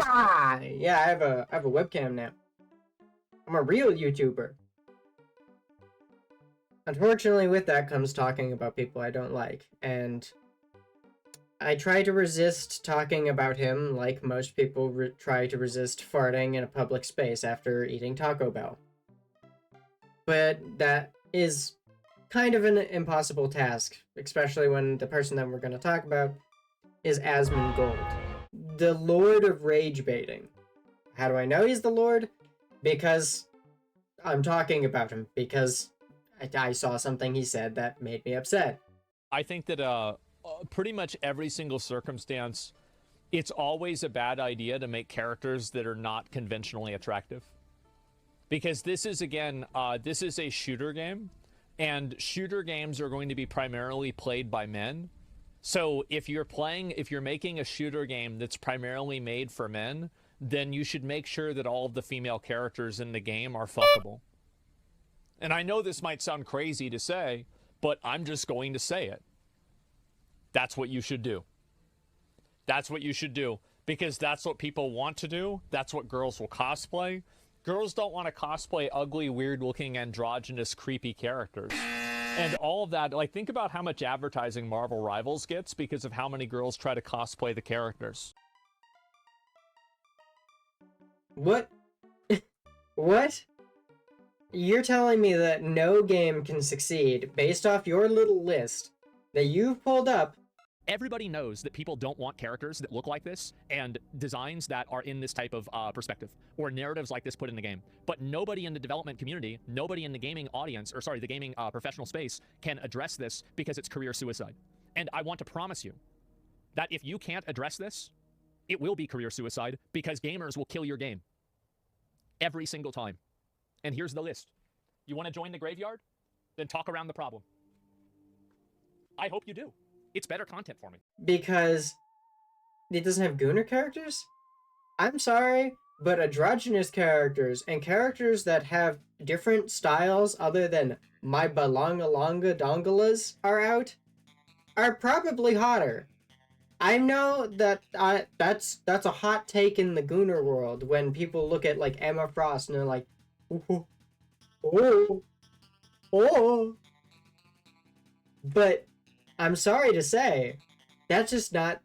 Ha! Yeah, I have a webcam now. I'm a real YouTuber. Unfortunately, with that comes talking about people I don't like, and I try to resist talking about him like most people try to resist farting in a public space after eating Taco Bell. But that is kind of an impossible task, especially when the person that we're going to talk about is Assmondgold, the Lord of Rage Baiting. How do I know he's the Lord? Because I'm talking about him, because I saw something he said that made me upset. I think that pretty much every single circumstance, it's always a bad idea to make characters that are not conventionally attractive. Because this is, again, this is a shooter game, and shooter games are going to be primarily played by men. So if you're making a shooter game that's primarily made for men, then you should make sure that all of the female characters in the game are fuckable. And I know this might sound crazy to say, but I'm just going to say it. That's what you should do. That's what you should do, because that's what people want to do. That's what girls will cosplay. Girls don't want to cosplay ugly, weird-looking, androgynous, creepy characters. And all of that, like, think about how much advertising Marvel Rivals gets because of how many girls try to cosplay the characters. What? What? You're telling me that no game can succeed based off your little list that you've pulled up? Everybody knows that people don't want characters that look like this and designs that are in this type of perspective or narratives like this put in the game. But nobody in the development community, nobody in the gaming audience, or sorry, the gaming professional space can address this because it's career suicide. And I want to promise you that if you can't address this, it will be career suicide because gamers will kill your game. Every single time. And here's the list. You want to join the graveyard? Then talk around the problem. I hope you do. It's better content for me. Because it doesn't have Gooner characters? I'm sorry, but androgynous characters and characters that have different styles other than my balongalonga dongalas are probably hotter. I know that that's a hot take in the Gooner world when people look at like Emma Frost and they're like, oh, oh, oh. But I'm sorry to say, that's not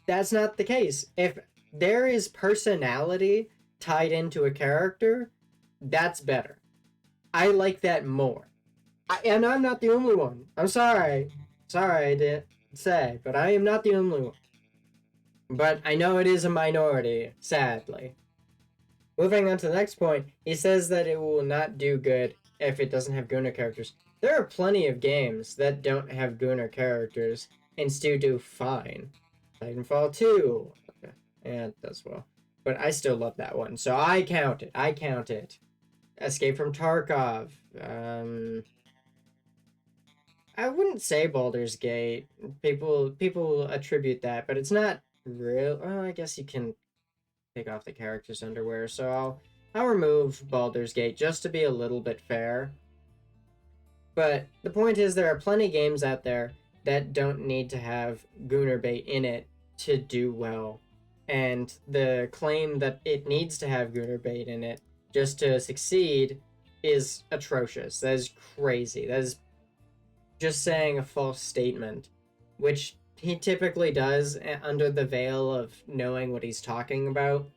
the case. If there is personality tied into a character, that's better. I like that more. And I'm not the only one. I'm sorry. Sorry I didn't say, but I am not the only one. But I know it is a minority, sadly. Moving on to the next point, he says that it will not do good if it doesn't have Gunnar characters. There are plenty of games that don't have Gunnar characters and still do fine. Titanfall 2. Okay. Yeah, it does well. But I still love that one, so I count it. Escape from Tarkov. I wouldn't say Baldur's Gate. People attribute that, but it's not real. Oh, I guess you can take off the character's underwear, so I'll remove Baldur's Gate just to be a little bit fair. But the point is, there are plenty of games out there that don't need to have Gooner bait in it to do well. And the claim that it needs to have Gooner bait in it just to succeed is atrocious. That is crazy. That is just saying a false statement, which he typically does under the veil of knowing what he's talking about.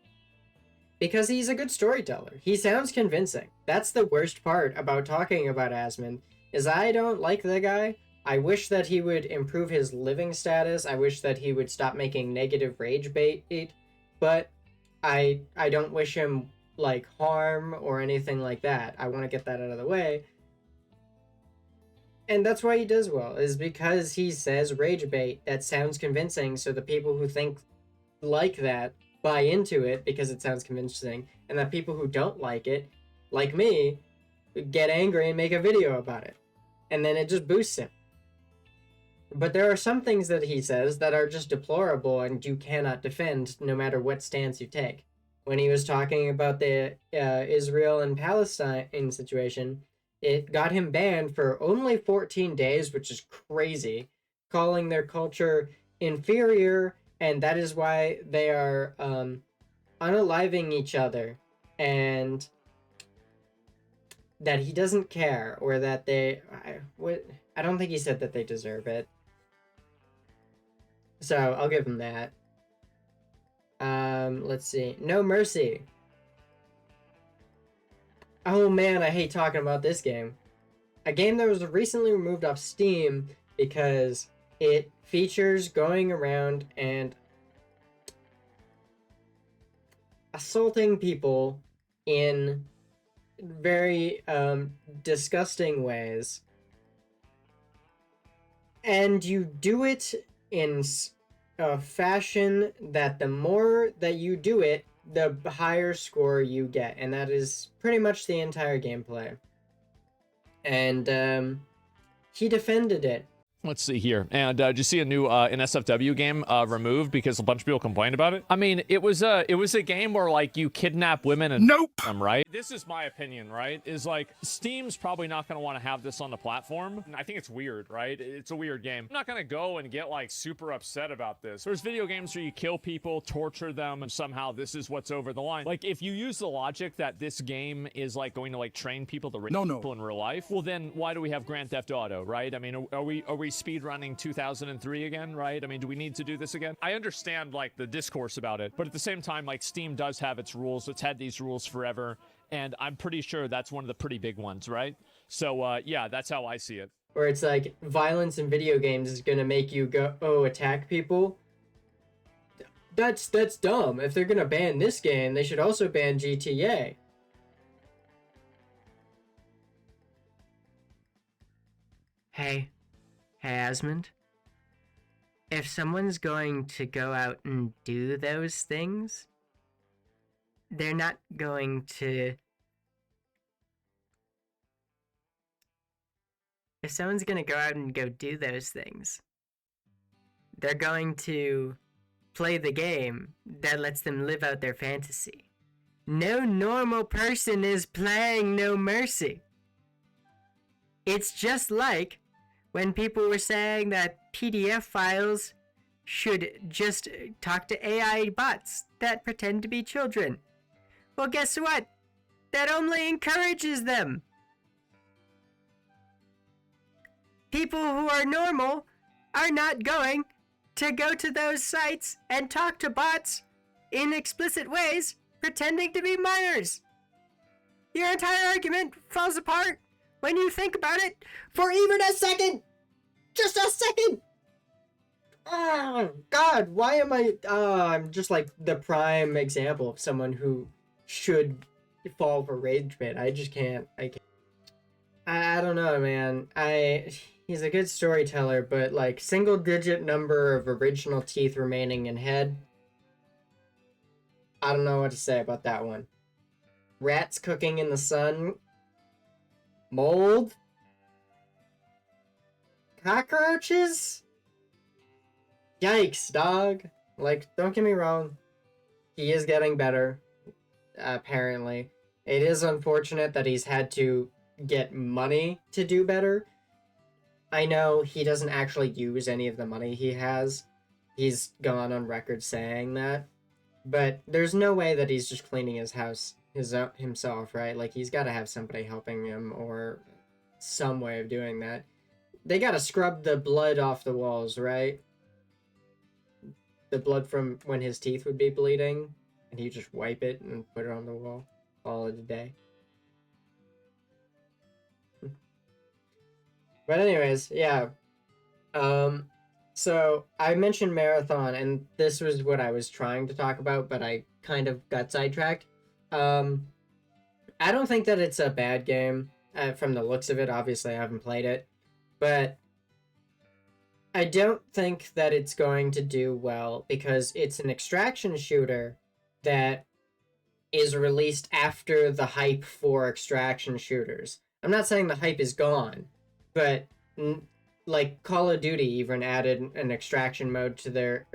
Because he's a good storyteller. He sounds convincing. That's the worst part about talking about Asmund, is I don't like the guy. I wish that he would improve his living status. I wish that he would stop making negative rage bait, but I don't wish him like harm or anything like that. I want to get that out of the way. And that's why he does well, is because he says rage bait that sounds convincing, so the people who think like that buy into it because it sounds convincing, and that people who don't like it, like me, get angry and make a video about it. And then it just boosts him. But there are some things that he says that are just deplorable and you cannot defend no matter what stance you take. When he was talking about the Israel and Palestine situation, it got him banned for only 14 days, which is crazy, calling their culture inferior, and that is why they are unaliving each other, and that he doesn't care, or that I don't think he said that they deserve it. So I'll give him that. Let's see. No Mercy. Oh man, I hate talking about this game. A game that was recently removed off Steam because it features going around and assaulting people in very disgusting ways. And you do it in a fashion that the more that you do it, the higher score you get. And that is pretty much the entire gameplay. And he defended it. Let's see here. And did you see a new NSFW game removed because a bunch of people complained about it? I mean, it was a game where like you kidnap women and them, right? This is my opinion, right? Is like Steam's probably not going to want to have this on the platform. And I think it's weird, right? It's a weird game. I'm not going to go and get like super upset about this. There's video games where you kill people, torture them, and somehow this is what's over the line. Like if you use the logic that this game is like going to like train people to people in real life, well then why do we have Grand Theft Auto, right? I mean, are we speed running 2003 again, right? I mean, do we need to do this again? I understand like the discourse about it, but at the same time, like Steam does have its rules. It's had these rules forever, and I'm pretty sure that's one of the pretty big ones, right? So yeah, that's how I see it. Where it's like violence in video games is gonna make you go, attack people. That's dumb. If they're gonna ban this game, they should also ban GTA. Hey, Asmond, if someone's going to go out and do those things, they're not going to... If someone's going to go out and go do those things, they're going to play the game that lets them live out their fantasy. No normal person is playing No Mercy. It's just like when people were saying that PDF files should just talk to AI bots that pretend to be children. Well, guess what? That only encourages them. People who are normal are not going to go to those sites and talk to bots in explicit ways pretending to be minors. Your entire argument falls apart when you think about it for even a second. Just a second. Oh, God, why am I'm just like the prime example of someone who should fall for rage bait. I just can't. I don't know, man. He's a good storyteller, but like single digit number of original teeth remaining in head. I don't know what to say about that one. Rats cooking in the sun. Mold. Cockroaches? Yikes, dog. Like, don't get me wrong. He is getting better, apparently. It is unfortunate that he's had to get money to do better. I know he doesn't actually use any of the money he has. He's gone on record saying that. But there's no way that he's just cleaning his house himself, right? Like, he's got to have somebody helping him or some way of doing that. They got to scrub the blood off the walls, right? The blood from when his teeth would be bleeding, and he'd just wipe it and put it on the wall all of the day. But anyways, yeah. So I mentioned Marathon, and this was what I was trying to talk about, but I kind of got sidetracked. I don't think that it's a bad game from the looks of it. Obviously, I haven't played it, but I don't think that it's going to do well because it's an extraction shooter that is released after the hype for extraction shooters. I'm not saying the hype is gone, but like Call of Duty even added an extraction mode to their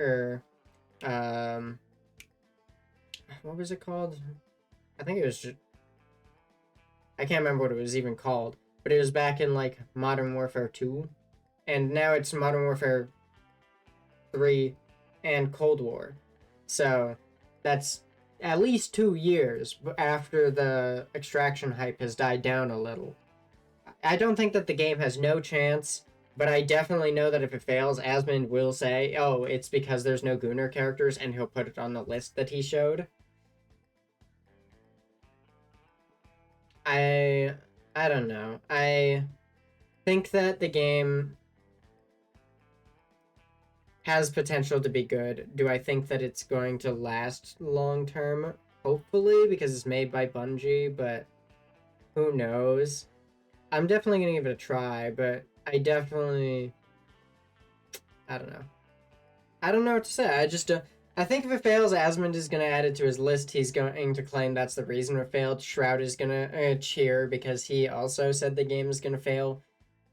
what was it called? I think it was just, I can't remember what it was even called, but it was back in like Modern Warfare 2, and now it's Modern Warfare 3 and Cold War. So that's at least 2 years after the extraction hype has died down a little. I don't think that the game has no chance, but I definitely know that if it fails, Asmund will say, oh, it's because there's no Gunnar characters, and he'll put it on the list that he showed. I don't know. I think that the game has potential to be good. Do I think that it's going to last long term? Hopefully, because it's made by Bungie, but who knows? I'm definitely gonna give it a try, but I don't know. I don't know what to say. I think if it fails, Asmund is gonna add it to his list. He's going to claim that's the reason it failed. Shroud is gonna cheer because he also said the game is gonna fail.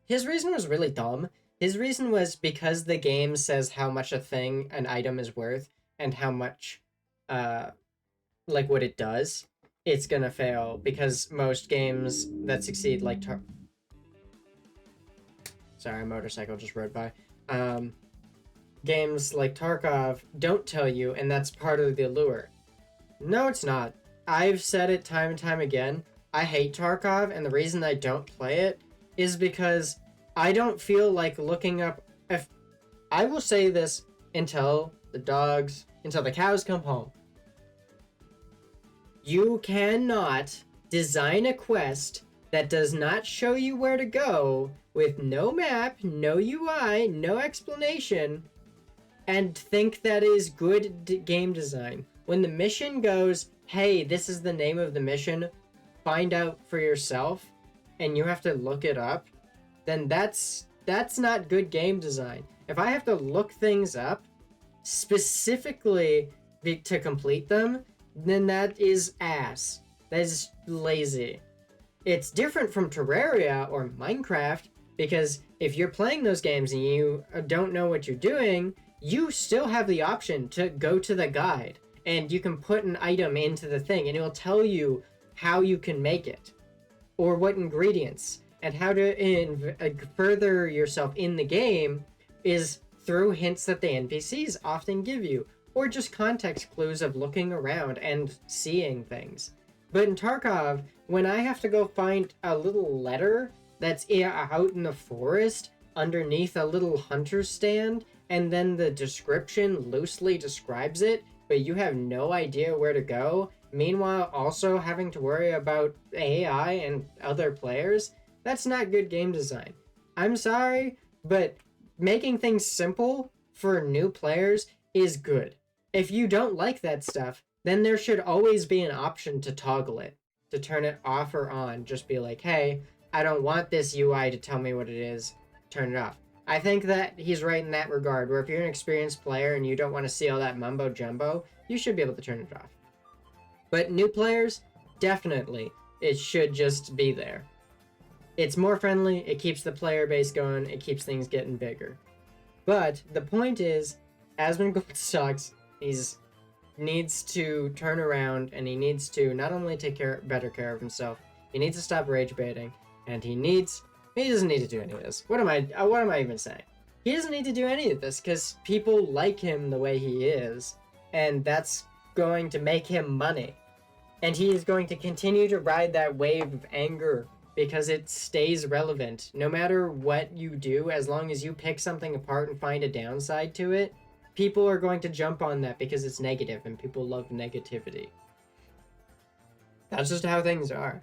His reason was really dumb. His reason was because the game says how much an item is worth, and how much, like what it does. It's gonna fail because most games that succeed, like sorry, a motorcycle just rode by. Games like Tarkov don't tell you, and that's part of the allure. No, it's not. I've said it time and time again. I hate Tarkov, and the reason I don't play it is because I don't feel like looking up. If I will say this until the cows come home. You cannot design a quest that does not show you where to go with no map, no UI, no explanation, and think that is good game design. When the mission goes, hey, this is the name of the mission, find out for yourself, and you have to look it up, then that's not good game design. If I have to look things up specifically to complete them, then that is ass. That is lazy. It's different from Terraria or Minecraft, because if you're playing those games and you don't know what you're doing, you still have the option to go to the guide, and you can put an item into the thing, and it will tell you how you can make it, or what ingredients, and how to further yourself in the game is through hints that the NPCs often give you, or just context clues of looking around and seeing things. But in Tarkov, when I have to go find a little letter that's out in the forest underneath a little hunter stand, and then the description loosely describes it, but you have no idea where to go, meanwhile also having to worry about AI and other players, that's not good game design. I'm sorry, but making things simple for new players is good. If you don't like that stuff, then there should always be an option to toggle it, to turn it off or on. Just be like, hey, I don't want this UI to tell me what it is, turn it off. I think that he's right in that regard, where if you're an experienced player and you don't want to see all that mumbo jumbo, you should be able to turn it off. But new players, definitely, it should just be there. It's more friendly, it keeps the player base going, it keeps things getting bigger. But the point is, Assmondgold sucks. He needs to turn around, and he needs to not only take better care of himself, he needs to stop rage baiting, and he doesn't need to do any of this. What am I even saying? He doesn't need to do any of this because people like him the way he is, and that's going to make him money. And he is going to continue to ride that wave of anger because it stays relevant. No matter what you do, as long as you pick something apart and find a downside to it, people are going to jump on that because it's negative, and people love negativity. That's just how things are.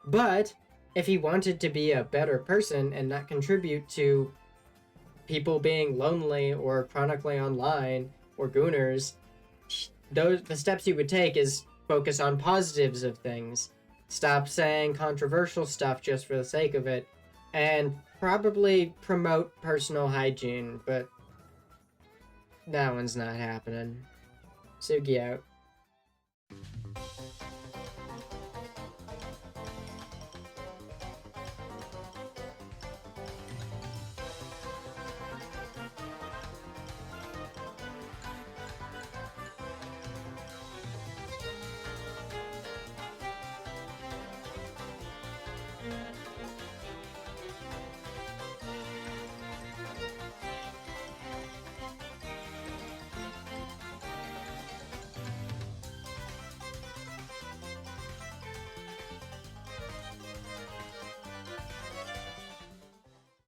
But if he wanted to be a better person and not contribute to people being lonely or chronically online or gooners, the steps he would take is focus on positives of things, stop saying controversial stuff just for the sake of it, and probably promote personal hygiene, but that one's not happening. Sugi out.